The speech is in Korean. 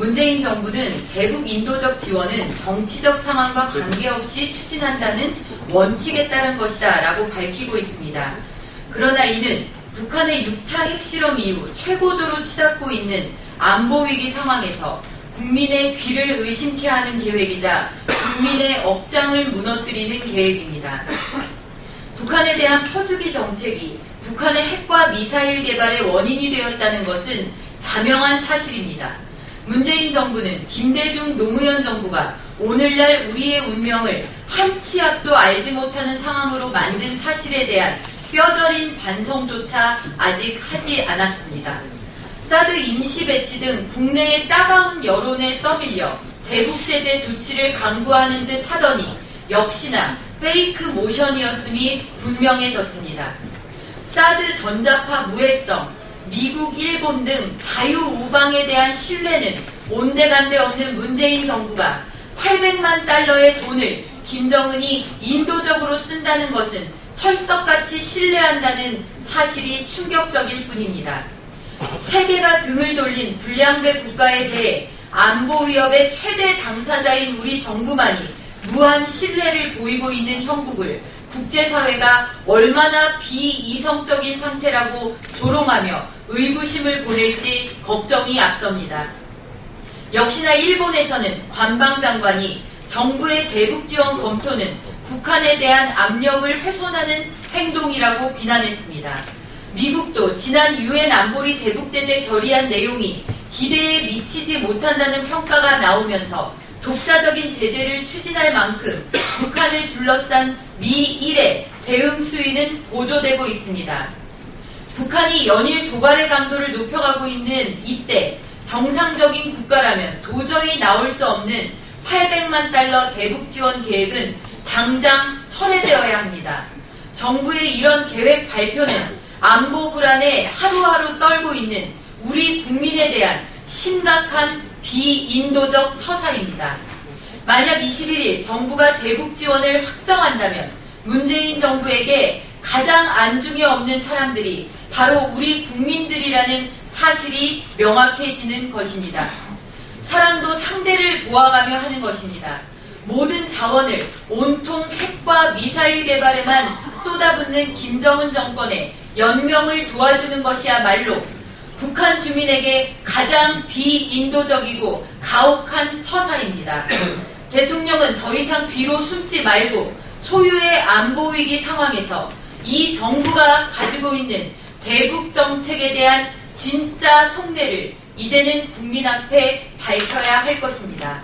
문재인 정부는 대북 인도적 지원은 정치적 상황과 관계없이 추진한다는 원칙에 따른 것이다 라고 밝히고 있습니다. 그러나 이는 북한의 6차 핵실험 이후 최고조로 치닫고 있는 안보위기 상황에서 국민의 귀를 의심케 하는 계획이자 국민의 억장을 무너뜨리는 계획입니다. 북한에 대한 퍼주기 정책이 북한의 핵과 미사일 개발의 원인이 되었다는 것은 자명한 사실입니다. 문재인 정부는 김대중 노무현 정부가 오늘날 우리의 운명을 한 치 앞도 알지 못하는 상황으로 만든 사실에 대한 뼈저린 반성조차 아직 하지 않았습니다. 사드 임시 배치 등 국내의 따가운 여론에 떠밀려 대북 제재 조치를 강구하는 듯 하더니 역시나 페이크 모션이었음이 분명해졌습니다. 사드 전자파 무해성, 미국, 일본 등 자유우방에 대한 신뢰는 온데간데 없는 문재인 정부가 800만 달러의 돈을 김정은이 인도적으로 쓴다는 것은 철석같이 신뢰한다는 사실이 충격적일 뿐입니다. 세계가 등을 돌린 불량배 국가에 대해 안보 위협의 최대 당사자인 우리 정부만이 무한 신뢰를 보이고 있는 형국을 국제사회가 얼마나 비이성적인 상태라고 조롱하며 의구심을 보낼지 걱정이 앞섭니다. 역시나 일본에서는 관방장관이 정부의 대북 지원 검토는 북한에 대한 압력을 훼손하는 행동이라고 비난했습니다. 미국도 지난 유엔 안보리 대북 제재 결의안 내용이 기대에 미치지 못한다는 평가가 나오면서 독자적인 제재를 추진할 만큼 북한을 둘러싼 미일의 대응 수위는 고조되고 있습니다. 북한이 연일 도발의 강도를 높여가고 있는 이때 정상적인 국가라면 도저히 나올 수 없는 800만 달러 대북 지원 계획은 당장 철회되어야 합니다. 정부의 이런 계획 발표는 안보 불안에 하루하루 떨고 있는 우리 국민에 대한 심각한 비인도적 처사입니다. 만약 21일 정부가 대북 지원을 확정한다면 문재인 정부에게 가장 안중에 없는 사람들이 바로 우리 국민들이라는 사실이 명확해지는 것입니다. 사랑도 상대를 보아가며 하는 것입니다. 모든 자원을 온통 핵과 미사일 개발에만 쏟아붓는 김정은 정권의 연명을 도와주는 것이야말로 북한 주민에게 가장 비인도적이고 가혹한 처사입니다. 대통령은 더 이상 뒤로 숨지 말고 초유의 안보위기 상황에서 이 정부가 가지고 있는 대북 정책에 대한 진짜 속내를 이제는 국민 앞에 밝혀야 할 것입니다.